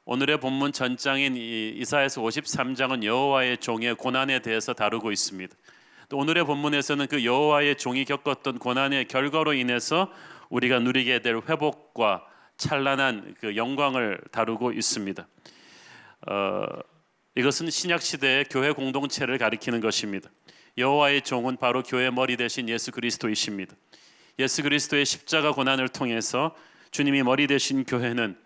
오늘의 본문 전장인 이사야서 53장은 여호와의 종의 고난에 대해서 다루고 있습니다. 또 오늘의 본문에서는 그 여호와의 종이 겪었던 고난의 결과로 인해서 우리가 누리게 될 회복과 찬란한 그 영광을 다루고 있습니다. 이것은 신약 시대의 교회 공동체를 가리키는 것입니다. 여호와의 종은 바로 교회의 머리 대신 예수 그리스도이십니다. 예수 그리스도의 십자가 고난을 통해서 주님이 머리 대신 교회는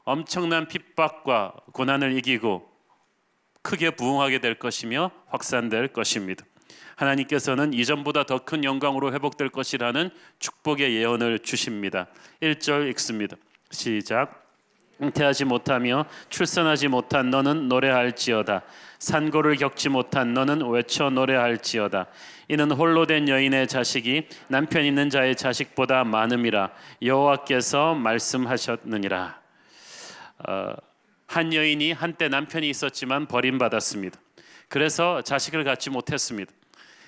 엄청난 핍박과 고난을 이기고 크게 부흥하게 될 것이며 확산될 것입니다. 하나님께서는 이전보다 더 큰 영광으로 회복될 것이라는 축복의 예언을 주십니다. 1절 읽습니다. 시작. 잉태하지 못하며 출산하지 못한 너는 노래할지어다. 산고를 겪지 못한 너는 외쳐 노래할지어다. 이는 홀로 된 여인의 자식이 남편 있는 자의 자식보다 많음이라 여호와께서 말씀하셨느니라. 한 여인이 한때 남편이 있었지만 버림받았습니다. 그래서 자식을 갖지 못했습니다.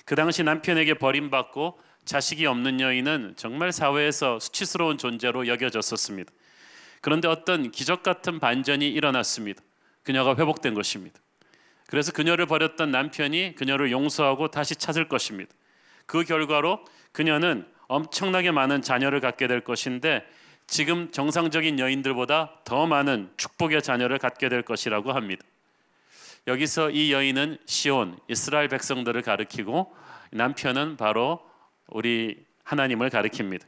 그 당시 남편에게 버림받고 자식이 없는 여인은 정말 사회에서 수치스러운 존재로 여겨졌었습니다. 그런데 어떤 기적 같은 반전이 일어났습니다. 그녀가 회복된 것입니다. 그래서 그녀를 버렸던 남편이 그녀를 용서하고 다시 찾을 것입니다. 그 결과로 그녀는 엄청나게 많은 자녀를 갖게 될 것인데 지금 정상적인 여인들보다 더 많은 축복의 자녀를 갖게 될 것이라고 합니다. 여기서 이 여인은 시온, 이스라엘 백성들을 가리키고 남편은 바로 우리 하나님을 가리킵니다.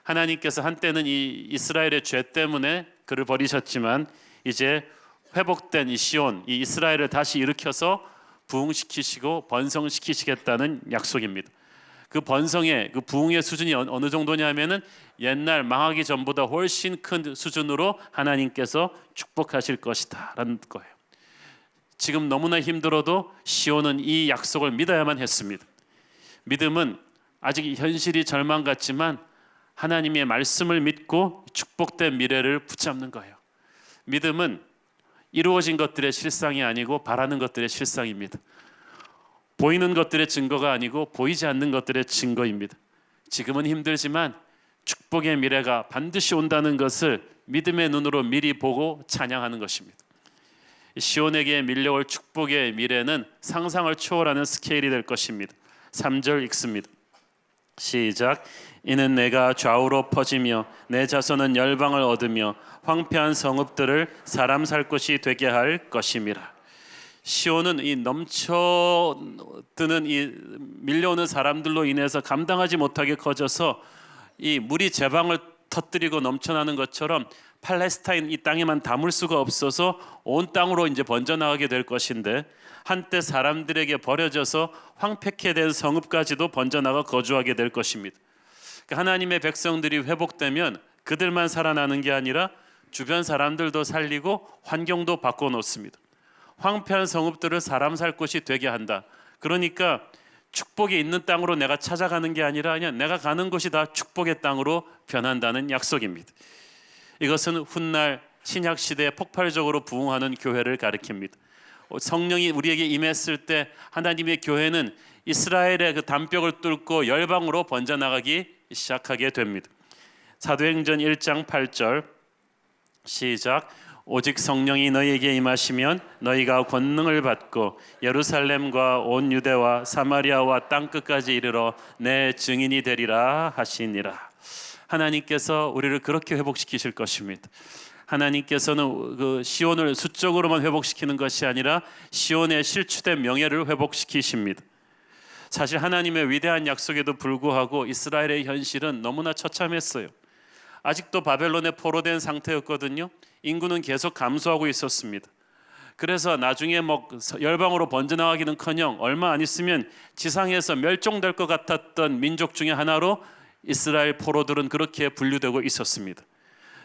하나님께서 한때는 이 이스라엘의 죄 때문에 그를 버리셨지만 이제 회복된 이 시온, 이 이스라엘을 다시 일으켜서 부흥시키시고 번성시키시겠다는 약속입니다. 그 번성의 그 부흥의 수준이 어느 정도냐면은 옛날 망하기 전보다 훨씬 큰 수준으로 하나님께서 축복하실 것이다라는 거예요. 지금 너무나 힘들어도 시온은 이 약속을 믿어야만 했습니다. 믿음은 아직 현실이 절망 같지만 하나님의 말씀을 믿고 축복된 미래를 붙잡는 거예요. 믿음은 이루어진 것들의 실상이 아니고 바라는 것들의 실상입니다. 보이는 것들의 증거가 아니고 보이지 않는 것들의 증거입니다. 지금은 힘들지만 축복의 미래가 반드시 온다는 것을 믿음의 눈으로 미리 보고 찬양하는 것입니다. 시온에게 밀려올 축복의 미래는 상상을 초월하는 스케일이 될 것입니다. 3절 읽습니다. 시작. 이는 내가 좌우로 퍼지며 내 자손은 열방을 얻으며 황폐한 성읍들을 사람 살 곳이 되게 할 것임이라. 시온은 이 넘쳐드는 이 밀려오는 사람들로 인해서 감당하지 못하게 커져서 이 물이 제방을 터뜨리고 넘쳐나는 것처럼 팔레스타인 이 땅에만 담을 수가 없어서 온 땅으로 이제 번져나가게 될 것인데 한때 사람들에게 버려져서 황폐케 된 성읍까지도 번져나가 거주하게 될 것입니다. 하나님의 백성들이 회복되면 그들만 살아나는 게 아니라 주변 사람들도 살리고 환경도 바꿔놓습니다. 황폐한 성읍들을 사람 살 곳이 되게 한다. 그러니까 축복이 있는 땅으로 내가 찾아가는 게 아니라 그냥 내가 가는 곳이 다 축복의 땅으로 변한다는 약속입니다. 이것은 훗날 신약 시대에 폭발적으로 부흥하는 교회를 가리킵니다. 성령이 우리에게 임했을 때 하나님의 교회는 이스라엘의 그 담벽을 뚫고 열방으로 번져나가기 시작하게 됩니다. 사도행전 1장 8절 시작. 오직 성령이 너희에게 임하시면 너희가 권능을 받고 예루살렘과 온 유대와 사마리아와 땅끝까지 이르러 내 증인이 되리라 하시니라. 하나님께서 우리를 그렇게 회복시키실 것입니다. 하나님께서는 그 시온을 수적으로만 회복시키는 것이 아니라 시온의 실추된 명예를 회복시키십니다. 사실 하나님의 위대한 약속에도 불구하고 이스라엘의 현실은 너무나 처참했어요. 아직도 바벨론에 포로된 상태였거든요. 인구는 계속 감소하고 있었습니다. 그래서 나중에 열방으로 번져나가기는커녕 얼마 안 있으면 지상에서 멸종될 것 같았던 민족 중에 하나로 이스라엘 포로들은 그렇게 분류되고 있었습니다.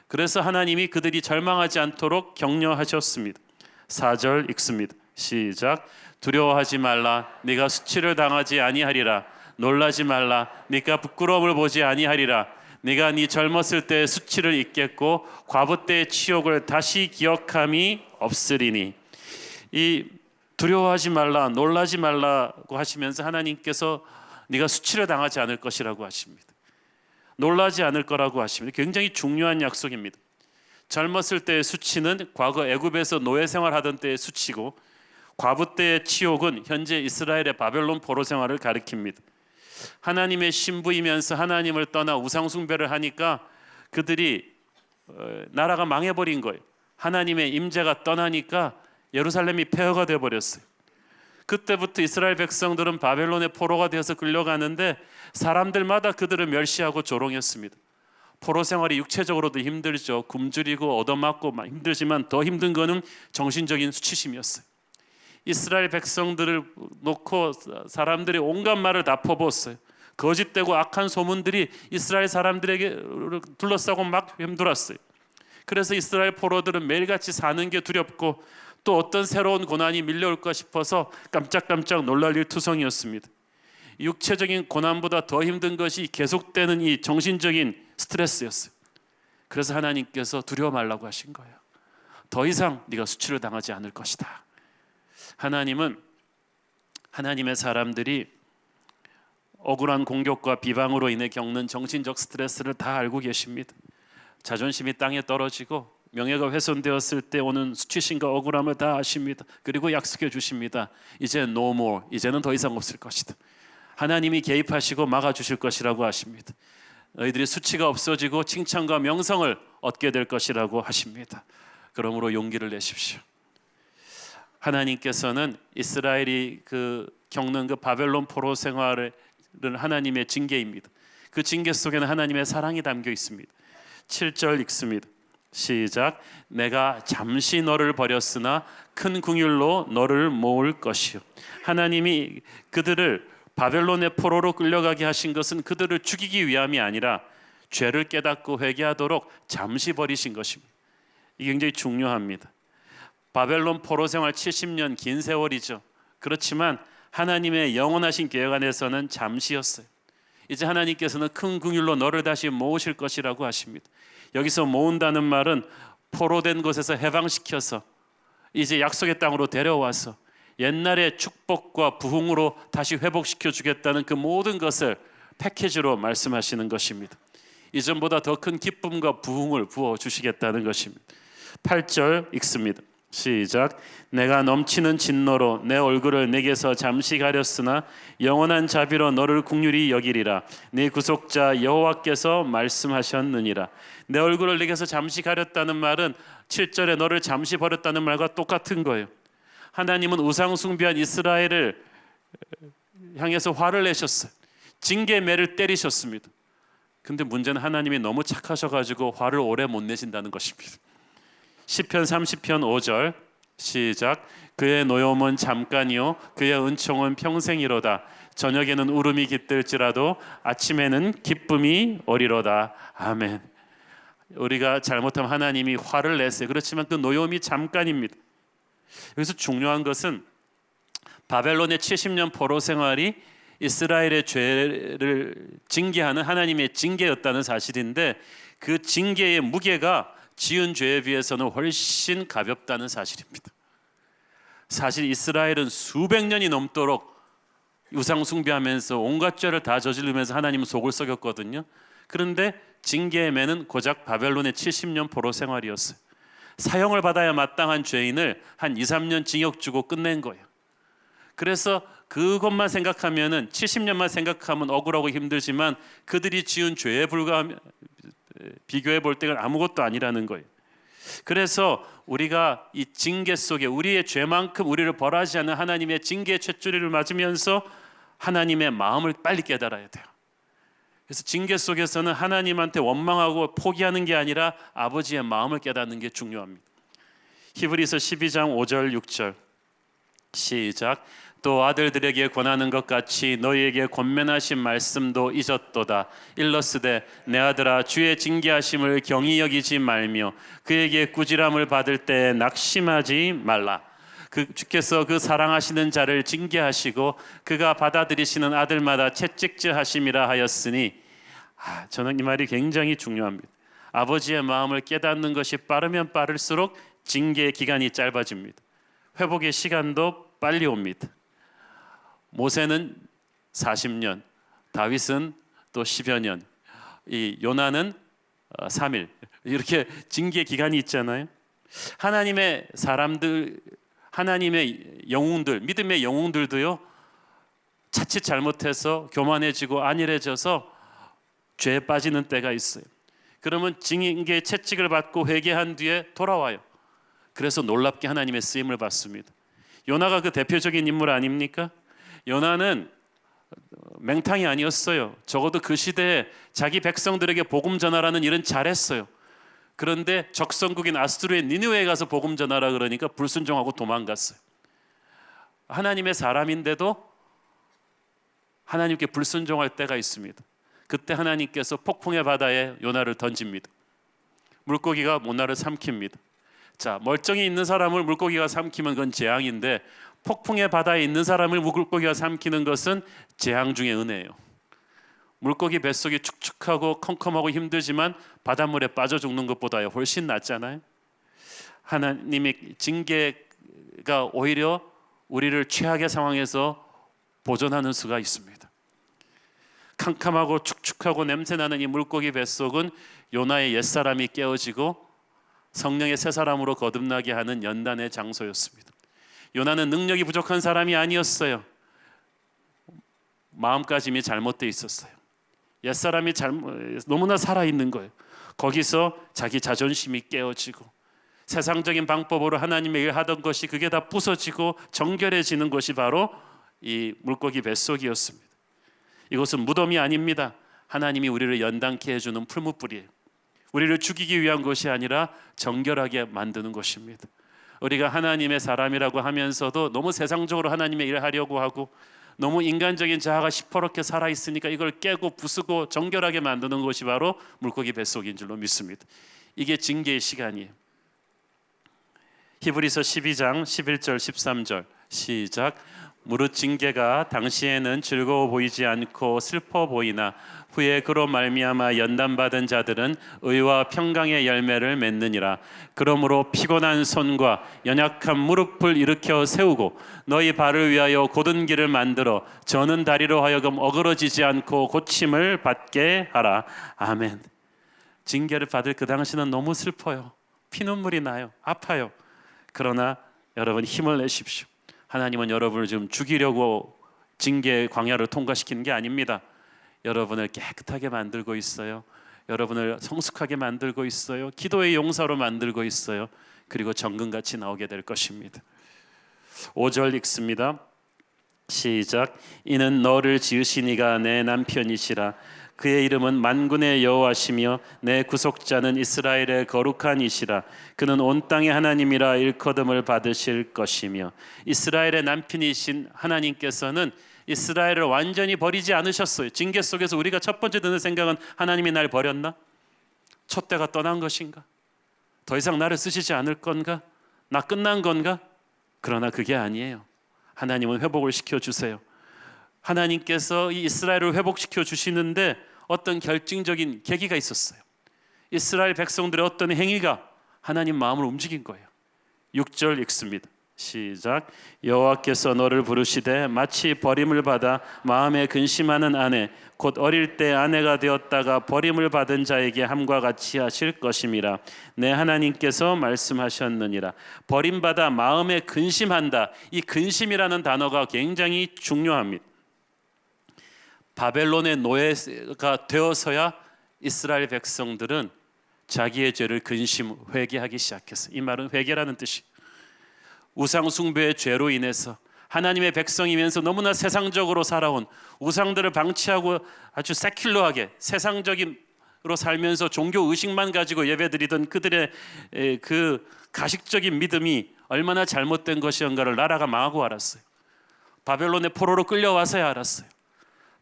그래서 하나님이 그들이 절망하지 않도록 격려하셨습니다. 4절 읽습니다. 시작. 두려워하지 말라. 네가 수치를 당하지 아니하리라. 놀라지 말라. 네가 부끄러움을 보지 아니하리라. 네가 네 젊었을 때의 수치를 잊겠고 과부 때의 치욕을 다시 기억함이 없으리니. 이 두려워하지 말라, 놀라지 말라고 하시면서 하나님께서 네가 수치를 당하지 않을 것이라고 하십니다. 놀라지 않을 거라고 하십니다. 굉장히 중요한 약속입니다. 젊었을 때의 수치는 과거 애굽에서 노예 생활하던 때의 수치고, 과부 때의 치욕은 현재 이스라엘의 바벨론 포로 생활을 가리킵니다. 하나님의 신부이면서 하나님을 떠나 우상 숭배를 하니까 그들이 나라가 망해버린 거예요. 하나님의 임재가 떠나니까 예루살렘이 폐허가 되어버렸어요. 그때부터 이스라엘 백성들은 바벨론의 포로가 되어서 끌려가는데 사람들마다 그들을 멸시하고 조롱했습니다. 포로 생활이 육체적으로도 힘들죠. 굶주리고 얻어맞고 힘들지만 더 힘든 거는 정신적인 수치심이었어요. 이스라엘 백성들을 놓고 사람들이 온갖 말을 다 퍼부었어요. 거짓되고 악한 소문들이 이스라엘 사람들에게 둘러싸고 막 맴돌았어요. 그래서 이스라엘 포로들은 매일같이 사는 게 두렵고 또 어떤 새로운 고난이 밀려올까 싶어서 깜짝깜짝 놀랄 일 투성이었습니다. 육체적인 고난보다 더 힘든 것이 계속되는 이 정신적인 스트레스였어요. 그래서 하나님께서 두려워 말라고 하신 거예요. 더 이상 네가 수치를 당하지 않을 것이다. 하나님은 하나님의 사람들이 억울한 공격과 비방으로 인해 겪는 정신적 스트레스를 다 알고 계십니다. 자존심이 땅에 떨어지고 명예가 훼손되었을 때 오는 수치심과 억울함을 다 아십니다. 그리고 약속해 주십니다. 이제 no more, 이제는 더 이상 없을 것이다. 하나님이 개입하시고 막아주실 것이라고 하십니다. 너희들이 수치가 없어지고 칭찬과 명성을 얻게 될 것이라고 하십니다. 그러므로 용기를 내십시오. 하나님께서는 이스라엘이 겪는 그 바벨론 포로 생활을 하나님의 징계입니다. 그 징계 속에는 하나님의 사랑이 담겨 있습니다. 7절 읽습니다. 시작. 내가 잠시 너를 버렸으나 큰 긍휼로 너를 모을 것이요. 하나님이 그들을 바벨론의 포로로 끌려가게 하신 것은 그들을 죽이기 위함이 아니라 죄를 깨닫고 회개하도록 잠시 버리신 것입니다. 이게 굉장히 중요합니다. 바벨론 포로 생활 70년 긴 세월이죠. 그렇지만 하나님의 영원하신 계획 안에서는 잠시였어요. 이제 하나님께서는 큰 긍휼로 너를 다시 모으실 것이라고 하십니다. 여기서 모은다는 말은 포로된 곳에서 해방시켜서 이제 약속의 땅으로 데려와서 옛날의 축복과 부흥으로 다시 회복시켜 주겠다는 그 모든 것을 패키지로 말씀하시는 것입니다. 이전보다 더 큰 기쁨과 부흥을 부어 주시겠다는 것입니다. 8절 읽습니다. 시작. 내가 넘치는 진노로 내 얼굴을 내게서 잠시 가렸으나 영원한 자비로 너를 긍휼히 여기리라. 네 구속자 여호와께서 말씀하셨느니라. 내 얼굴을 내게서 잠시 가렸다는 말은 7절에 너를 잠시 버렸다는 말과 똑같은 거예요. 하나님은 우상 숭배한 이스라엘을 향해서 화를 내셨어요. 징계매를 때리셨습니다. 근데 문제는 하나님이 너무 착하셔가지고 화를 오래 못 내신다는 것입니다. 시편 30편 5절 시작. 그의 노여움은 잠깐이요 그의 은총은 평생이로다. 저녁에는 울음이 깃들지라도 아침에는 기쁨이 오리로다. 아멘. 우리가 잘못하면 하나님이 화를 내세요. 그렇지만 그 노여움이 잠깐입니다. 여기서 중요한 것은 바벨론의 70년 포로 생활이 이스라엘의 죄를 징계하는 하나님의 징계였다는 사실인데 그 징계의 무게가 지은 죄에 비해서는 훨씬 가볍다는 사실입니다. 사실 이스라엘은 수백 년이 넘도록 우상 숭배하면서 온갖 죄를 다 저지르면서 하나님 속을 썩였거든요. 그런데 징계의 매는 고작 바벨론의 70년 포로 생활이었어요. 사형을 받아야 마땅한 죄인을 한 2, 3년 징역 주고 끝낸 거예요. 그래서 그것만 생각하면은 70년만 생각하면 억울하고 힘들지만 그들이 지은 죄에 비교해 볼 때는 아무것도 아니라는 거예요. 그래서 우리가 이 징계 속에 우리의 죄만큼 우리를 벌하지 않는 하나님의 징계의 쇳주리를 맞으면서 하나님의 마음을 빨리 깨달아야 돼요. 그래서 징계 속에서는 하나님한테 원망하고 포기하는 게 아니라 아버지의 마음을 깨닫는 게 중요합니다. 히브리서 12장 5절 6절 시작. 또 아들들에게 권하는 것 같이 너희에게 권면하신 말씀도 잊었도다. 일러스되 내 아들아 주의 징계하심을 경히 여기지 말며 그에게 꾸지람을 받을 때 낙심하지 말라. 주께서 그 사랑하시는 자를 징계하시고 그가 받아들이시는 아들마다 채찍질하심이라 하였으니 저는 이 말이 굉장히 중요합니다. 아버지의 마음을 깨닫는 것이 빠르면 빠를수록 징계의 기간이 짧아집니다. 회복의 시간도 빨리 옵니다. 모세는 40년, 다윗은 또 10여 년, 이 요나는 3일 이렇게 징계 기간이 있잖아요. 하나님의 사람들, 하나님의 영웅들, 믿음의 영웅들도요, 자칫 잘못해서 교만해지고 안일해져서 죄에 빠지는 때가 있어요. 그러면 징계 채찍을 받고 회개한 뒤에 돌아와요. 그래서 놀랍게 하나님의 쓰임을 받습니다. 요나가 그 대표적인 인물 아닙니까? 요나는 맹탕이 아니었어요. 적어도 그 시대에 자기 백성들에게 복음 전하라는 일은 잘했어요. 그런데 적성국인 아수르의 니느웨에 가서 복음 전하라 그러니까 불순종하고 도망갔어요. 하나님의 사람인데도 하나님께 불순종할 때가 있습니다. 그때 하나님께서 폭풍의 바다에 요나를 던집니다. 물고기가 요나를 삼킵니다. 자, 멀쩡히 있는 사람을 물고기가 삼키면 그건 재앙인데, 폭풍의 바다에 있는 사람을 물고기가 삼키는 것은 재앙 중의 은혜예요. 물고기 뱃속이 축축하고 컴컴하고 힘들지만 바닷물에 빠져 죽는 것보다 훨씬 낫잖아요. 하나님의 징계가 오히려 우리를 최악의 상황에서 보존하는 수가 있습니다. 캄캄하고 축축하고 냄새나는 이 물고기 뱃속은 요나의 옛사람이 깨어지고 성령의 새 사람으로 거듭나게 하는 연단의 장소였습니다. 요나는 능력이 부족한 사람이 아니었어요. 마음가짐이 잘못되어 있었어요. 옛사람이 너무나 살아있는 거예요. 거기서 자기 자존심이 깨어지고 세상적인 방법으로 하나님의 일 하던 것이 그게 다 부서지고 정결해지는 것이 바로 이 물고기 뱃속이었습니다. 이것은 무덤이 아닙니다. 하나님이 우리를 연단케 해주는 풀무불이에요. 우리를 죽이기 위한 것이 아니라 정결하게 만드는 것입니다. 우리가 하나님의 사람이라고 하면서도 너무 세상적으로 하나님의 일을 하려고 하고 너무 인간적인 자아가 시퍼렇게 살아있으니까 이걸 깨고 부수고 정결하게 만드는 것이 바로 물고기 뱃속인 줄로 믿습니다. 이게 징계의 시간이에요. 히브리서 12장 11절 13절 시작. 무릇 징계가 당시에는 즐거워 보이지 않고 슬퍼 보이나 후에 그로 말미암아 연단받은 자들은 의와 평강의 열매를 맺느니라. 그러므로 피곤한 손과 연약한 무릎을 일으켜 세우고 너희 발을 위하여 곧은 길을 만들어 저는 다리로 하여금 어그러지지 않고 고침을 받게 하라. 아멘. 징계를 받을 그 당시는 너무 슬퍼요. 피눈물이 나요. 아파요. 그러나 여러분 힘을 내십시오. 하나님은 여러분을 지금 죽이려고 징계의 광야를 통과시키는 게 아닙니다. 여러분을 깨끗하게 만들고 있어요. 여러분을 성숙하게 만들고 있어요. 기도의 용사로 만들고 있어요. 그리고 정금같이 나오게 될 것입니다. 5절 읽습니다. 시작. 이는 너를 지으신 이가 내 남편이시라. 그의 이름은 만군의 여호와시며 내 구속자는 이스라엘의 거룩한 이시라. 그는 온 땅의 하나님이라 일컬음을 받으실 것이며. 이스라엘의 남편이신 하나님께서는 이스라엘을 완전히 버리지 않으셨어요. 징계 속에서 우리가 첫 번째 드는 생각은 하나님이 날 버렸나? 촛대가 떠난 것인가? 더 이상 나를 쓰시지 않을 건가? 나 끝난 건가? 그러나 그게 아니에요. 하나님은 회복을 시켜주세요. 하나님께서 이 이스라엘을 회복시켜 주시는데 어떤 결정적인 계기가 있었어요. 이스라엘 백성들의 어떤 행위가 하나님 마음을 움직인 거예요. 6절 읽습니다. 시작. 여호와께서 너를 부르시되 마치 버림을 받아 마음에 근심하는 아내 곧 어릴 때 아내가 되었다가 버림을 받은 자에게 함과 같이 하실 것임이라. 내 하나님께서 말씀하셨느니라. 버림받아 마음에 근심한다. 이 근심이라는 단어가 굉장히 중요합니다. 바벨론의 노예가 되어서야 이스라엘 백성들은 자기의 죄를 근심, 회개하기 시작했어요. 이 말은 회개라는 뜻이 우상 숭배의 죄로 인해서 하나님의 백성이면서 너무나 세상적으로 살아온 우상들을 방치하고 아주 세큘러하게 세상적으로 살면서 종교 의식만 가지고 예배드리던 그들의 그 가식적인 믿음이 얼마나 잘못된 것이었는가를 나라가 망하고 알았어요. 바벨론의 포로로 끌려와서야 알았어요.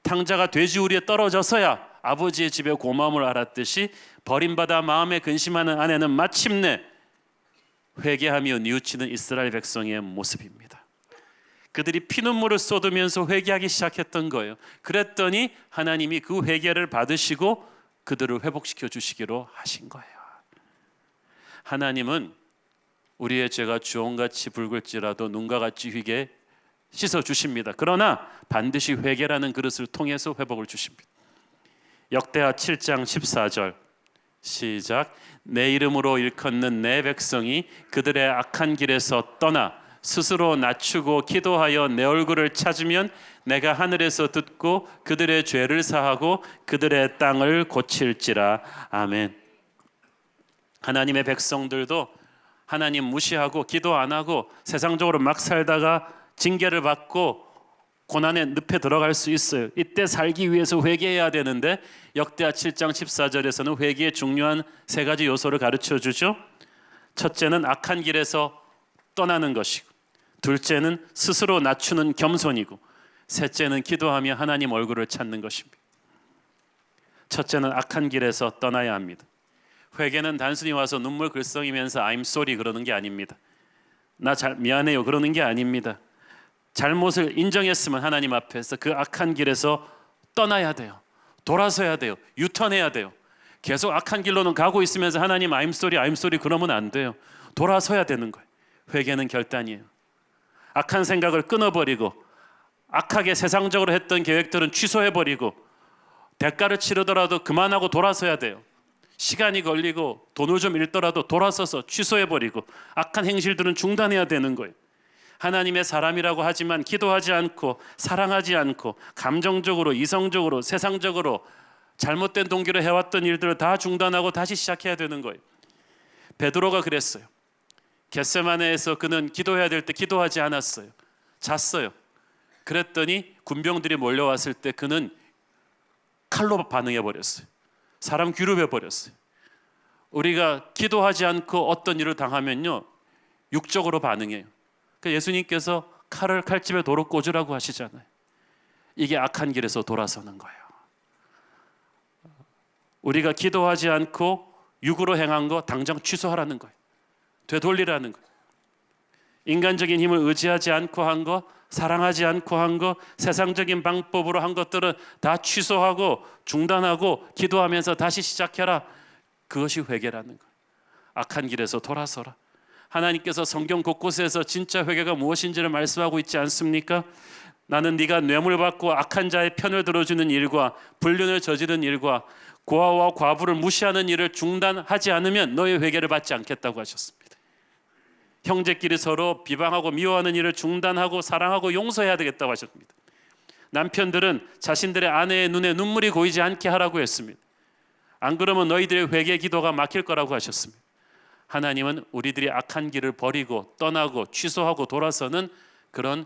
탕자가 돼지우리에 떨어져서야 아버지의 집에 고마움을 알았듯이 버림받아 마음에 근심하는 아내는 마침내 회개하며 뉘우치는 이스라엘 백성의 모습입니다. 그들이 피눈물을 쏟으면서 회개하기 시작했던 거예요. 그랬더니 하나님이 그 회개를 받으시고 그들을 회복시켜 주시기로 하신 거예요. 하나님은 우리의 죄가 주홍같이 붉을지라도 눈과 같이 희게 씻어 주십니다. 그러나 반드시 회개라는 그릇을 통해서 회복을 주십니다. 역대하 7장 14절 시작. 내 이름으로 일컫는 내 백성이 그들의 악한 길에서 떠나 스스로 낮추고 기도하여 내 얼굴을 찾으면 내가 하늘에서 듣고 그들의 죄를 사하고 그들의 땅을 고칠지라. 아멘. 하나님의 백성들도 하나님 무시하고 기도 안 하고 세상적으로 막 살다가 징계를 받고 고난의 늪에 들어갈 수 있어요. 이때 살기 위해서 회개해야 되는데 역대하 7장 14절에서는 회개의 중요한 세 가지 요소를 가르쳐 주죠. 첫째는 악한 길에서 떠나는 것이고, 둘째는 스스로 낮추는 겸손이고, 셋째는 기도하며 하나님 얼굴을 찾는 것입니다. 첫째는 악한 길에서 떠나야 합니다. 회개는 단순히 와서 눈물 글썽이면서 I'm sorry 그러는 게 아닙니다. 나 미안해요 그러는 게 아닙니다. 잘못을 인정했으면 하나님 앞에서 그 악한 길에서 떠나야 돼요. 돌아서야 돼요. 유턴해야 돼요. 계속 악한 길로는 가고 있으면서 하나님 I'm sorry 그러면 안 돼요. 돌아서야 되는 거예요. 회개는 결단이에요. 악한 생각을 끊어버리고 악하게 세상적으로 했던 계획들은 취소해버리고 대가를 치르더라도 그만하고 돌아서야 돼요. 시간이 걸리고 돈을 좀 잃더라도 돌아서서 취소해버리고 악한 행실들은 중단해야 되는 거예요. 하나님의 사람이라고 하지만 기도하지 않고 사랑하지 않고 감정적으로 이성적으로 세상적으로 잘못된 동기로 해왔던 일들을 다 중단하고 다시 시작해야 되는 거예요. 베드로가 그랬어요. 겟세마네에서 그는 기도해야 될 때 기도하지 않았어요. 잤어요. 그랬더니 군병들이 몰려왔을 때 그는 칼로 반응해 버렸어요. 사람 귀롭해 버렸어요. 우리가 기도하지 않고 어떤 일을 당하면요 육적으로 반응해요. 그러니까 예수님께서 칼을 칼집에 도로 꽂으라고 하시잖아요. 이게 악한 길에서 돌아서는 거예요. 우리가 기도하지 않고 육으로 행한 거 당장 취소하라는 거예요. 되돌리라는 거예요. 인간적인 힘을 의지하지 않고 한 거, 사랑하지 않고 한 거, 세상적인 방법으로 한 것들은 다 취소하고 중단하고 기도하면서 다시 시작해라. 그것이 회개라는 거예요. 악한 길에서 돌아서라. 하나님께서 성경 곳곳에서 진짜 회개가 무엇인지를 말씀하고 있지 않습니까? 나는 네가 뇌물받고 악한 자의 편을 들어주는 일과 불륜을 저지른 일과 고아와 과부를 무시하는 일을 중단하지 않으면 너의 회개를 받지 않겠다고 하셨습니다. 형제끼리 서로 비방하고 미워하는 일을 중단하고 사랑하고 용서해야 되겠다고 하셨습니다. 남편들은 자신들의 아내의 눈에 눈물이 고이지 않게 하라고 했습니다. 안 그러면 너희들의 회개 기도가 막힐 거라고 하셨습니다. 하나님은 우리들이 악한 길을 버리고 떠나고 취소하고 돌아서는 그런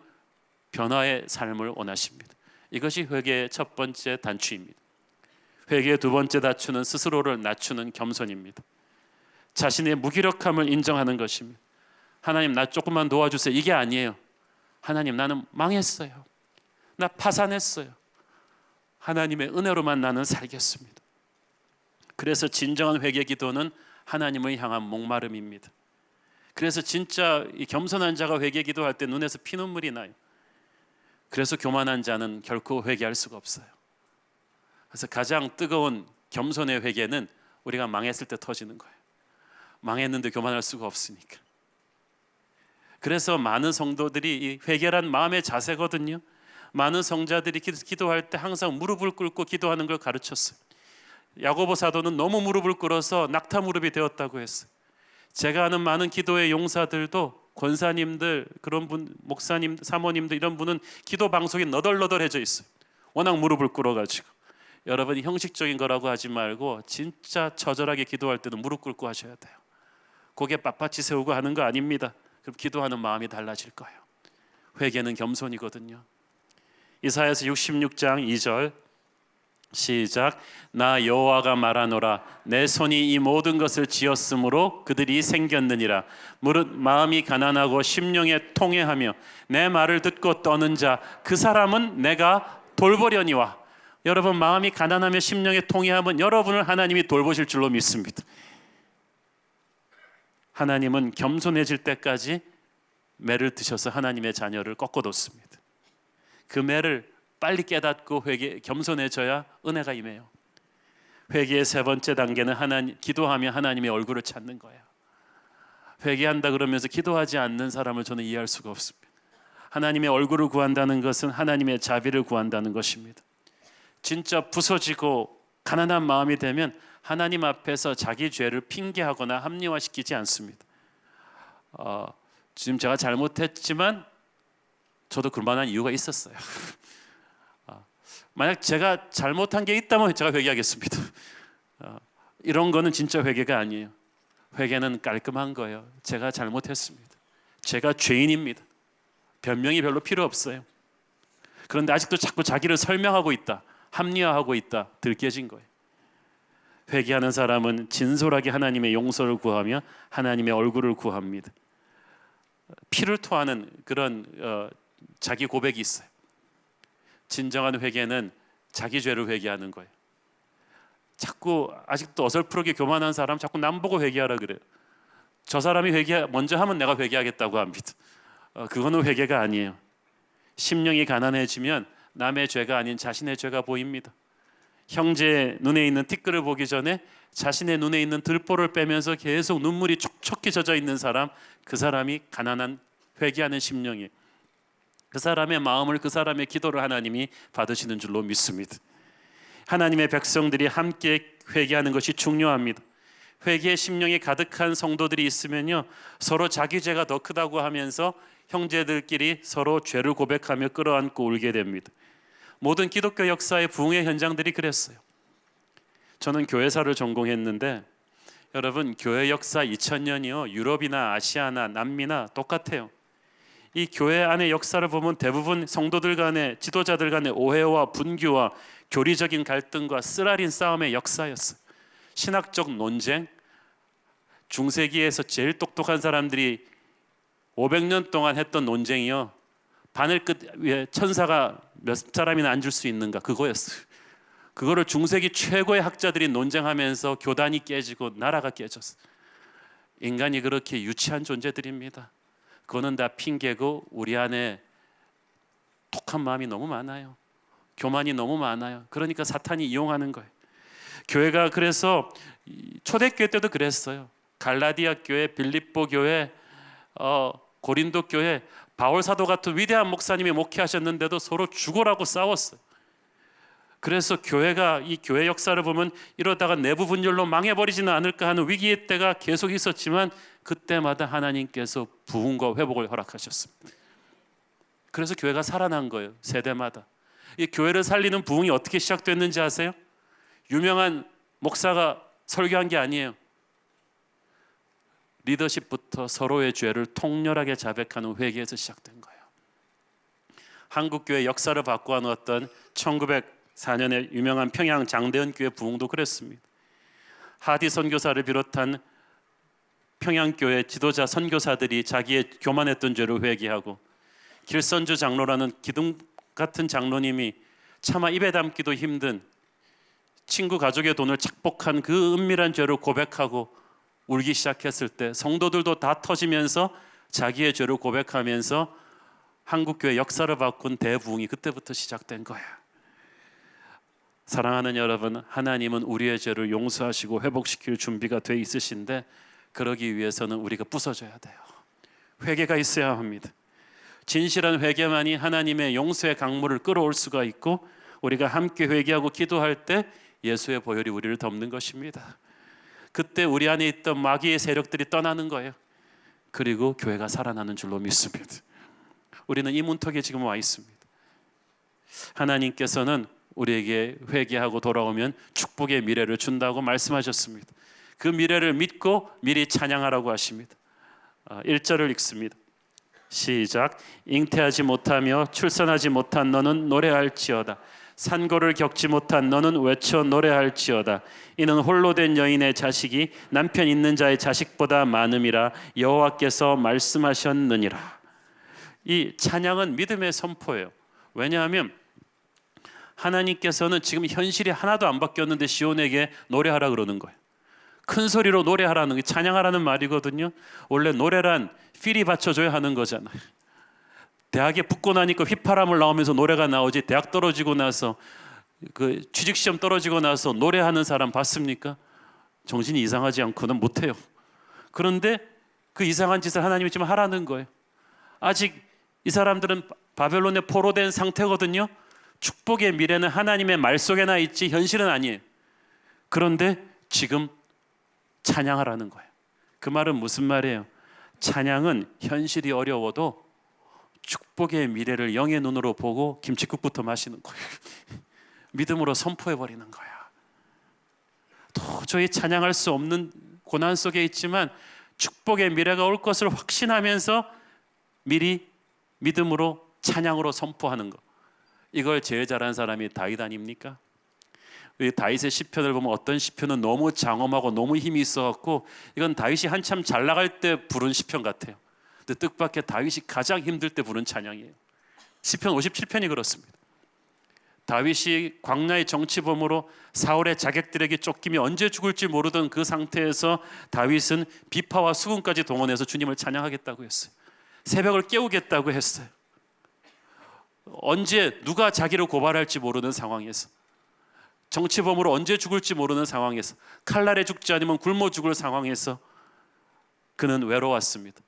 변화의 삶을 원하십니다. 이것이 회개의 첫 번째 단추입니다. 회개의 두 번째 단추는 스스로를 낮추는 겸손입니다. 자신의 무기력함을 인정하는 것입니다. 하나님 나 조금만 도와주세요. 이게 아니에요. 하나님 나는 망했어요. 나 파산했어요. 하나님의 은혜로만 나는 살겠습니다. 그래서 진정한 회개 기도는 하나님을 향한 목마름입니다. 그래서 진짜 이 겸손한 자가 회개 기도할 때 눈에서 피눈물이 나요. 그래서 교만한 자는 결코 회개할 수가 없어요. 그래서 가장 뜨거운 겸손의 회개는 우리가 망했을 때 터지는 거예요. 망했는데 교만할 수가 없으니까. 그래서 많은 성도들이 이 회개란 마음의 자세거든요. 많은 성자들이 기도할 때 항상 무릎을 꿇고 기도하는 걸 가르쳤어요. 야고보 사도는 너무 무릎을 꿇어서 낙타 무릎이 되었다고 했어요. 제가 아는 많은 기도의 용사들도 권사님들, 그런 분, 목사님, 사모님들 이런 분은 기도 방송이 너덜너덜해져 있어요. 워낙 무릎을 꿇어가지고. 여러분이 형식적인 거라고 하지 말고 진짜 처절하게 기도할 때는 무릎 꿇고 하셔야 돼요. 고개 빳빳이 세우고 하는 거 아닙니다. 그럼 기도하는 마음이 달라질 거예요. 회개는 겸손이거든요. 이사야서 66장 2절 시작. 나 여호와가 말하노라 내 손이 이 모든 것을 지었으므로 그들이 생겼느니라. 무릇 마음이 가난하고 심령에 통회하며 내 말을 듣고 떠는 자 그 사람은 내가 돌보려니와. 여러분 마음이 가난하며 심령에 통회하면 여러분을 하나님이 돌보실 줄로 믿습니다. 하나님은 겸손해질 때까지 매를 드셔서 하나님의 자녀를 꺾어뒀습니다. 그 매를 빨리 깨닫고 겸손해져야 은혜가 임해요. 회개의 세 번째 단계는 기도하며 하나님의 얼굴을 찾는 거예요. 회개한다 그러면서 기도하지 않는 사람을 저는 이해할 수가 없습니다. 하나님의 얼굴을 구한다는 것은 하나님의 자비를 구한다는 것입니다. 진짜 부서지고 가난한 마음이 되면 하나님 앞에서 자기 죄를 핑계하거나 합리화시키지 않습니다. 지금 제가 잘못했지만 저도 그만한 이유가 있었어요. 만약 제가 잘못한 게 있다면 제가 회개하겠습니다. 이런 거는 진짜 회개가 아니에요. 회개는 깔끔한 거예요. 제가 잘못했습니다. 제가 죄인입니다. 변명이 별로 필요 없어요. 그런데 아직도 자꾸 자기를 설명하고 있다, 합리화하고 있다, 들깨진 거예요. 회개하는 사람은 진솔하게 하나님의 용서를 구하며 하나님의 얼굴을 구합니다. 피를 토하는 그런 자기 고백이 있어요. 진정한 회개는 자기 죄를 회개하는 거예요. 자꾸 아직도 어설프게 교만한 사람 자꾸 남 보고 회개하라 그래요. 저 사람이 회개 먼저 하면 내가 회개하겠다고 합니다. 그거는 회개가 아니에요. 심령이 가난해지면 남의 죄가 아닌 자신의 죄가 보입니다. 형제 눈에 있는 티끌을 보기 전에 자신의 눈에 있는 들보를 빼면서 계속 눈물이 촉촉히 젖어 있는 사람, 그 사람이 가난한 회개하는 심령이에요. 그 사람의 마음을, 그 사람의 기도를 하나님이 받으시는 줄로 믿습니다. 하나님의 백성들이 함께 회개하는 것이 중요합니다. 회개의 심령이 가득한 성도들이 있으면요, 서로 자기 죄가 더 크다고 하면서 형제들끼리 서로 죄를 고백하며 끌어안고 울게 됩니다. 모든 기독교 역사의 부흥의 현장들이 그랬어요. 저는 교회사를 전공했는데 여러분, 교회 역사 2000년이요 유럽이나 아시아나 남미나 똑같아요. 이 교회 안의 역사를 보면 대부분 성도들 간의, 지도자들 간의 오해와 분규와 교리적인 갈등과 쓰라린 싸움의 역사였어요. 신학적 논쟁, 중세기에서 제일 똑똑한 사람들이 500년 동안 했던 논쟁이요, 바늘 끝 위에 천사가 몇 사람이나 앉을 수 있는가, 그거였어요. 그거를 중세기 최고의 학자들이 논쟁하면서 교단이 깨지고 나라가 깨졌어요. 인간이 그렇게 유치한 존재들입니다. 그거는 다 핑계고 우리 안에 독한 마음이 너무 많아요. 교만이 너무 많아요. 그러니까 사탄이 이용하는 거예요. 교회가 그래서 초대교회 때도 그랬어요. 갈라디아 교회, 빌립보 교회, 고린도 교회, 바울 사도 같은 위대한 목사님이 목회하셨는데도 서로 죽으라고 싸웠어요. 그래서 교회가, 이 교회 역사를 보면 이러다가 내부 분열로 망해버리지는 않을까 하는 위기의 때가 계속 있었지만 그때마다 하나님께서 부흥과 회복을 허락하셨습니다. 그래서 교회가 살아난 거예요. 세대마다. 이 교회를 살리는 부흥이 어떻게 시작됐는지 아세요? 유명한 목사가 설교한 게 아니에요. 리더십부터 서로의 죄를 통렬하게 자백하는 회개에서 시작된 거예요. 한국교회 역사를 바꿔 놓았던 1904년에 유명한 평양 장대현 교회 부흥도 그랬습니다. 하디 선교사를 비롯한 평양교회 지도자 선교사들이 자기의 교만했던 죄를 회개하고, 길선주 장로라는 기둥 같은 장로님이 차마 입에 담기도 힘든 친구 가족의 돈을 착복한 그 은밀한 죄를 고백하고 울기 시작했을 때 성도들도 다 터지면서 자기의 죄를 고백하면서 한국교회 역사를 바꾼 대부흥이 그때부터 시작된 거야. 사랑하는 여러분, 하나님은 우리의 죄를 용서하시고 회복시킬 준비가 돼 있으신데 그러기 위해서는 우리가 부서져야 돼요. 회개가 있어야 합니다. 진실한 회개만이 하나님의 용서의 강물을 끌어올 수가 있고, 우리가 함께 회개하고 기도할 때 예수의 보혈이 우리를 덮는 것입니다. 그때 우리 안에 있던 마귀의 세력들이 떠나는 거예요. 그리고 교회가 살아나는 줄로 믿습니다. 우리는 이 문턱에 지금 와 있습니다. 하나님께서는 우리에게 회개하고 돌아오면 축복의 미래를 준다고 말씀하셨습니다. 그 미래를 믿고 미리 찬양하라고 하십니다. 1절을 읽습니다. 시작. 잉태하지 못하며 출산하지 못한 너는 노래할지어다. 산고를 겪지 못한 너는 외쳐 노래할지어다. 이는 홀로 된 여인의 자식이 남편 있는 자의 자식보다 많음이라 여호와께서 말씀하셨느니라. 이 찬양은 믿음의 선포예요. 왜냐하면 하나님께서는 지금 현실이 하나도 안 바뀌었는데 시온에게 노래하라 그러는 거예요. 큰 소리로 노래하라는 게 찬양하라는 말이거든요. 원래 노래란 필이 받쳐줘야 하는 거잖아요. 대학에 붙고 나니까 휘파람을 나오면서 노래가 나오지, 대학 떨어지고 나서 그 취직시험 떨어지고 나서 노래하는 사람 봤습니까? 정신이 이상하지 않고는 못해요. 그런데 그 이상한 짓을 하나님이 지금 하라는 거예요. 아직 이 사람들은 바벨론에 포로된 상태거든요. 축복의 미래는 하나님의 말 속에나 있지 현실은 아니에요. 그런데 지금 찬양하라는 거예요. 그 말은 무슨 말이에요? 찬양은 현실이 어려워도 축복의 미래를 영의 눈으로 보고 김칫국부터 마시는 거예요. 믿음으로 선포해버리는 거야. 도저히 찬양할 수 없는 고난 속에 있지만 축복의 미래가 올 것을 확신하면서 미리 믿음으로 찬양으로 선포하는 거. 이걸 제일 잘한 사람이 다윗 아닙니까? 다윗의 시편을 보면 어떤 시편은 너무 장엄하고 너무 힘이 있어갖고 이건 다윗이 한참 잘 나갈 때 부른 시편 같아요. 근데 뜻밖의 다윗이 가장 힘들 때 부른 찬양이에요. 시편 57편이 그렇습니다. 다윗이 광야의 정치범으로 사울의 자객들에게 쫓기며 언제 죽을지 모르던 그 상태에서 다윗은 비파와 수군까지 동원해서 주님을 찬양하겠다고 했어요. 새벽을 깨우겠다고 했어요. 언제 누가 자기를 고발할지 모르는 상황에서, 정치범으로 언제 죽을지 모르는 상황에서, 칼날에 죽지 않으면 굶어 죽을 상황에서 그는 외로웠습니다.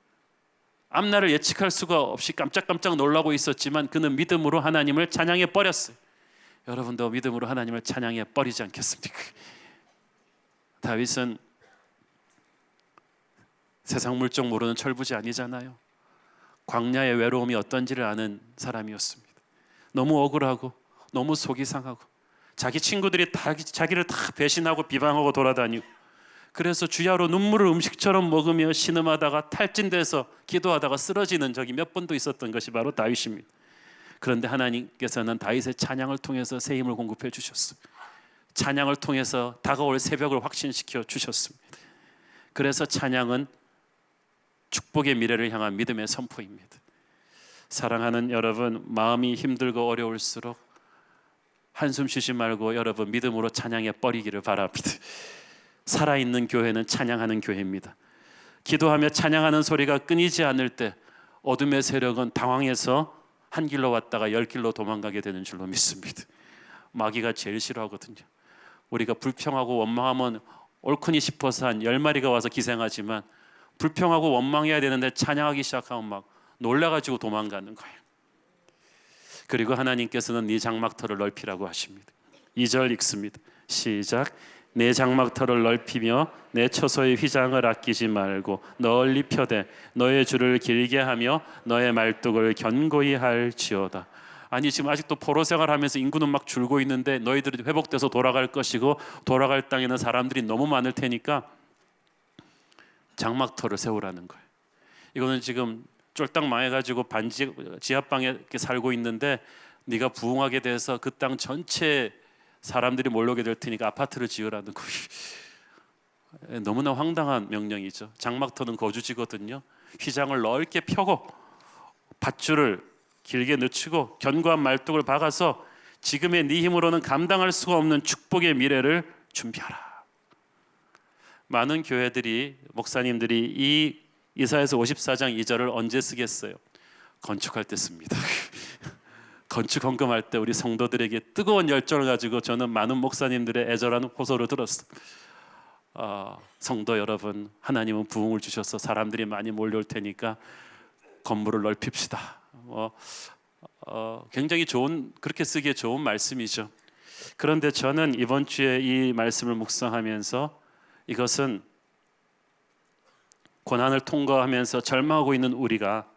앞날을 예측할 수가 없이 깜짝깜짝 놀라고 있었지만 그는 믿음으로 하나님을 찬양해 버렸어요. 여러분도 믿음으로 하나님을 찬양해 버리지 않겠습니까? 다윗은 세상 물정 모르는 철부지 아니잖아요. 광야의 외로움이 어떤지를 아는 사람이었습니다. 너무 억울하고 너무 속이 상하고 자기 친구들이 자기를 다 배신하고 비방하고 돌아다니고, 그래서 주야로 눈물을 음식처럼 먹으며 신음하다가 탈진돼서 기도하다가 쓰러지는 적이 몇 번도 있었던 것이 바로 다윗입니다. 그런데 하나님께서는 다윗의 찬양을 통해서 새 힘을 공급해 주셨어요. 찬양을 통해서 다가올 새벽을 확신시켜 주셨습니다. 그래서 찬양은 축복의 미래를 향한 믿음의 선포입니다. 사랑하는 여러분, 마음이 힘들고 어려울수록 한숨 쉬지 말고 여러분 믿음으로 찬양해 버리기를 바랍니다. 살아있는 교회는 찬양하는 교회입니다. 기도하며 찬양하는 소리가 끊이지 않을 때 어둠의 세력은 당황해서 한 길로 왔다가 10길로 도망가게 되는 줄로 믿습니다. 마귀가 제일 싫어하거든요. 우리가 불평하고 원망하면 옳거니 싶어서 한 10마리가 와서 기생하지만 불평하고 원망해야 되는데 찬양하기 시작하면 막 놀라가지고 도망가는 거예요. 그리고 하나님께서는 네 장막터를 넓히라고 하십니다. 2절 읽습니다. 시작. 내 장막터를 넓히며 내 처소의 휘장을 아끼지 말고 널리 펴되 너의 줄을 길게 하며 너의 말뚝을 견고히 할지어다. 아니 지금 아직도 포로 생활하면서 인구는 막 줄고 있는데 너희들이 회복돼서 돌아갈 것이고 돌아갈 땅에는 사람들이 너무 많을 테니까 장막터를 세우라는 거예요. 이거는 지금 쫄딱 망해가지고 지하방에 이렇게 살고 있는데 네가 부흥하게 돼서 그 땅 전체 사람들이 몰려오게 될 테니까 아파트를 지으라는 거예요. 너무나 황당한 명령이죠. 장막터는 거주지거든요. 휘장을 넓게 펴고 밧줄을 길게 늦추고 견고한 말뚝을 박아서 지금의 네 힘으로는 감당할 수가 없는 축복의 미래를 준비하라. 많은 교회들이, 목사님들이 이 이사야서 54장 2절을 언제 쓰겠어요? 건축할 때 씁니다. 건축 헌금할 때 우리 성도들에게 뜨거운 열정을 가지고 저는 많은 목사님들의 애절한 호소를 들었어요. 성도 여러분, 하나님은 부흥을 주셔서 사람들이 많이 몰려올 테니까 건물을 넓힙시다. 굉장히 좋은, 그렇게 쓰기에 좋은 말씀이죠. 그런데 저는 이번 주에 이 말씀을 묵상하면서 이것은 고난을 통과하면서 절망하고 있는 우리가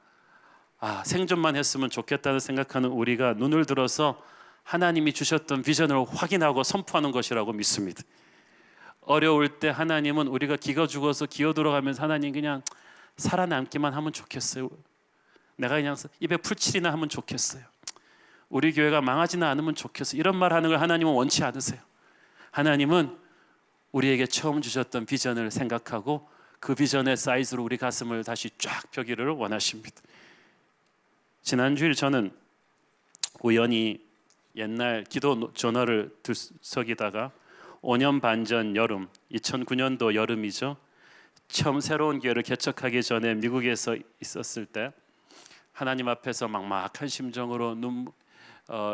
생존만 했으면 좋겠다는 생각하는 우리가 눈을 들어서 하나님이 주셨던 비전을 확인하고 선포하는 것이라고 믿습니다. 어려울 때 하나님은 우리가 기가 죽어서 기어 들어가면서 하나님 그냥 살아남기만 하면 좋겠어요. 내가 그냥 입에 풀칠이나 하면 좋겠어요. 우리 교회가 망하지는 않으면 좋겠어요. 이런 말 하는 걸 하나님은 원치 않으세요. 하나님은 우리에게 처음 주셨던 비전을 생각하고 그 비전의 사이즈로 우리 가슴을 다시 쫙 펴기를 원하십니다. 지난주일 저는 우연히 옛날 기도 저널을 들썩이다가 5년 반 전 여름, 2009년도 여름이죠. 처음 새로운 교회를 개척하기 전에 미국에서 있었을 때 하나님 앞에서 막막한 심정으로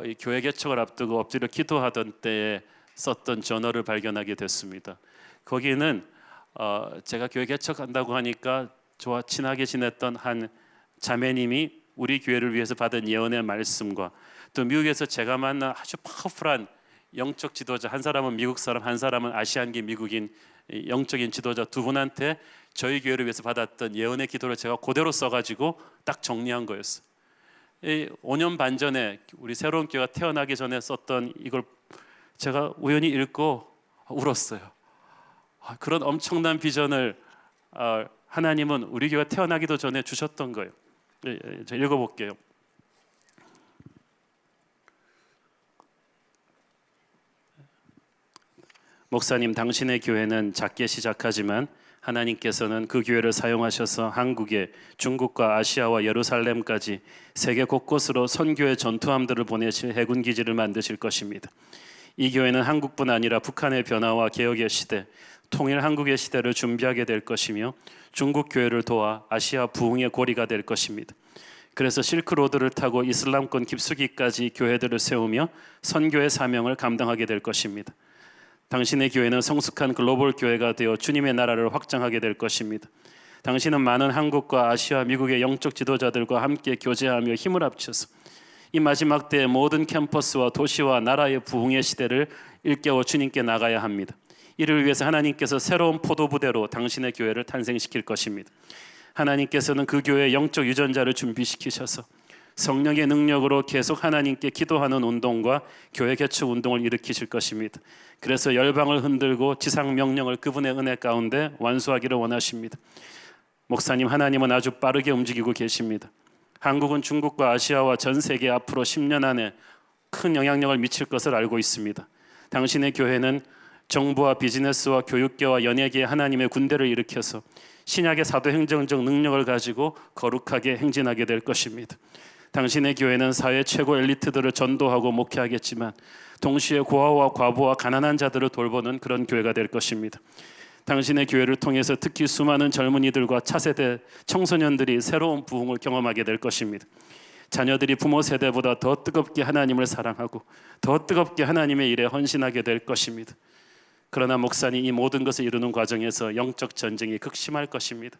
이 교회 개척을 앞두고 엎드려 기도하던 때에 썼던 저널을 발견하게 됐습니다. 거기는 제가 교회 개척한다고 하니까 친하게 지냈던 한 자매님이 우리 교회를 위해서 받은 예언의 말씀과 또 미국에서 제가 만난 아주 파워풀한 영적 지도자, 한 사람은 미국 사람, 한 사람은 아시안계 미국인, 영적인 지도자 두 분한테 저희 교회를 위해서 받았던 예언의 기도를 제가 그대로 써가지고 딱 정리한 거였어요. 5년 반 전에 우리 새로운 교회가 태어나기 전에 썼던 이걸 제가 우연히 읽고 울었어요. 그런 엄청난 비전을 하나님은 우리 교회가 태어나기도 전에 주셨던 거예요. 제가 읽어볼게요. 목사님, 당신의 교회는 작게 시작하지만 하나님께서는 그 교회를 사용하셔서 한국에, 중국과 아시아와 예루살렘까지 세계 곳곳으로 선교의 전투함들을 보내실 해군 기지를 만드실 것입니다. 이 교회는 한국뿐 아니라 북한의 변화와 개혁의 시대, 통일 한국의 시대를 준비하게 될 것이며 중국 교회를 도와 아시아 부흥의 고리가 될 것입니다. 그래서 실크로드를 타고 이슬람권 깊숙이까지 교회들을 세우며 선교의 사명을 감당하게 될 것입니다. 당신의 교회는 성숙한 글로벌 교회가 되어 주님의 나라를 확장하게 될 것입니다. 당신은 많은 한국과 아시아, 미국의 영적 지도자들과 함께 교제하며 힘을 합쳐서 이 마지막 때의 모든 캠퍼스와 도시와 나라의 부흥의 시대를 일깨워 주님께 나가야 합니다. 이를 위해서 하나님께서 새로운 포도부대로 당신의 교회를 탄생시킬 것입니다. 하나님께서는 그 교회의 영적 유전자를 준비시키셔서 성령의 능력으로 계속 하나님께 기도하는 운동과 교회 개척 운동을 일으키실 것입니다. 그래서 열방을 흔들고 지상 명령을 그분의 은혜 가운데 완수하기를 원하십니다. 목사님, 하나님은 아주 빠르게 움직이고 계십니다. 한국은 중국과 아시아와 전 세계 앞으로 10년 안에 큰 영향력을 미칠 것을 알고 있습니다. 당신의 교회는 정부와 비즈니스와 교육계와 연예계에 하나님의 군대를 일으켜서 신약의 사도행정적 능력을 가지고 거룩하게 행진하게 될 것입니다. 당신의 교회는 사회 최고 엘리트들을 전도하고 목회하겠지만 동시에 고아와 과부와 가난한 자들을 돌보는 그런 교회가 될 것입니다. 당신의 교회를 통해서 특히 수많은 젊은이들과 차세대 청소년들이 새로운 부흥을 경험하게 될 것입니다. 자녀들이 부모 세대보다 더 뜨겁게 하나님을 사랑하고 더 뜨겁게 하나님의 일에 헌신하게 될 것입니다. 그러나 목사님, 이 모든 것을 이루는 과정에서 영적 전쟁이 극심할 것입니다.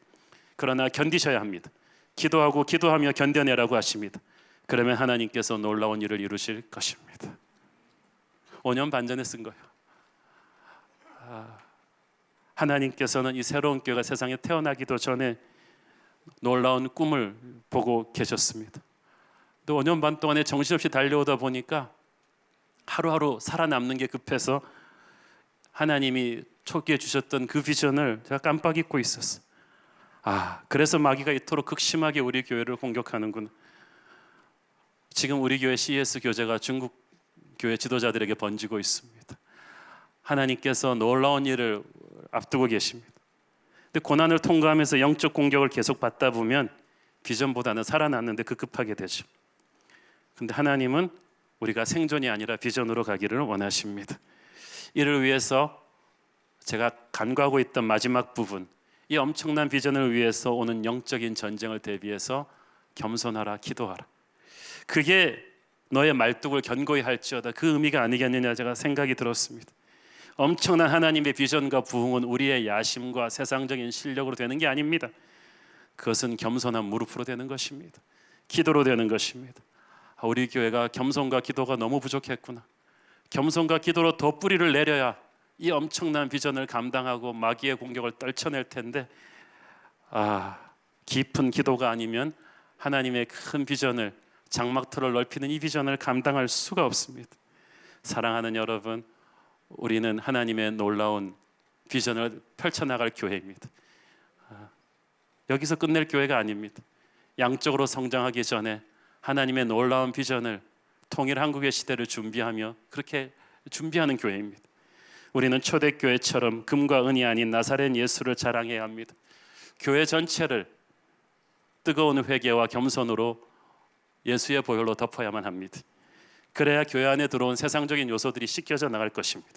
그러나 견디셔야 합니다. 기도하고 기도하며 견뎌내라고 하십니다. 그러면 하나님께서 놀라운 일을 이루실 것입니다. 5년 반 전에 쓴 거예요. 하나님께서는 이 새로운 교회가 세상에 태어나기도 전에 놀라운 꿈을 보고 계셨습니다. 또 5년 반 동안에 정신없이 달려오다 보니까 하루하루 살아남는 게 급해서 하나님이 초기에 주셨던 그 비전을 제가 깜빡 잊고 있었어요. 그래서 마귀가 이토록 극심하게 우리 교회를 공격하는구나. 지금 우리 교회 CES 교제가 중국 교회 지도자들에게 번지고 있습니다. 하나님께서 놀라운 일을 앞두고 계십니다. 근데 고난을 통과하면서 영적 공격을 계속 받다 보면 비전보다는 살아났는데 급급하게 되죠. 근데 하나님은 우리가 생존이 아니라 비전으로 가기를 원하십니다. 이를 위해서 제가 간구하고 있던 마지막 부분, 이 엄청난 비전을 위해서 오는 영적인 전쟁을 대비해서 겸손하라, 기도하라. 그게 너의 말뚝을 견고히 할지어다. 그 의미가 아니겠느냐 제가 생각이 들었습니다. 엄청난 하나님의 비전과 부흥은 우리의 야심과 세상적인 실력으로 되는 게 아닙니다. 그것은 겸손한 무릎으로 되는 것입니다. 기도로 되는 것입니다. 우리 교회가 겸손과 기도가 너무 부족했구나. 겸손과 기도로 더 뿌리를 내려야 이 엄청난 비전을 감당하고 마귀의 공격을 떨쳐낼 텐데 깊은 기도가 아니면 하나님의 큰 비전을, 장막터를 넓히는 이 비전을 감당할 수가 없습니다. 사랑하는 여러분, 우리는 하나님의 놀라운 비전을 펼쳐나갈 교회입니다. 여기서 끝낼 교회가 아닙니다. 양적으로 성장하기 전에 하나님의 놀라운 비전을, 통일 한국의 시대를 준비하며 그렇게 준비하는 교회입니다. 우리는 초대교회처럼 금과 은이 아닌 나사렛 예수를 자랑해야 합니다. 교회 전체를 뜨거운 회개와 겸손으로 예수의 보혈로 덮어야만 합니다. 그래야 교회 안에 들어온 세상적인 요소들이 씻겨져 나갈 것입니다.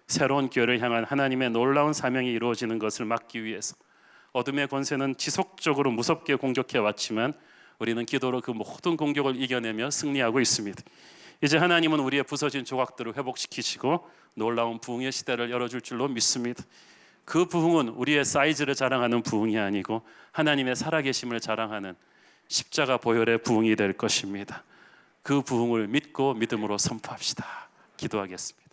새로운 교회를 향한 하나님의 놀라운 사명이 이루어지는 것을 막기 위해서 어둠의 권세는 지속적으로 무섭게 공격해 왔지만 우리는 기도로 그 모든 공격을 이겨내며 승리하고 있습니다. 이제 하나님은 우리의 부서진 조각들을 회복시키시고 놀라운 부흥의 시대를 열어줄 줄로 믿습니다. 그 부흥은 우리의 사이즈를 자랑하는 부흥이 아니고 하나님의 살아계심을 자랑하는 십자가 보혈의 부흥이 될 것입니다. 그 부흥을 믿고 믿음으로 선포합시다. 기도하겠습니다.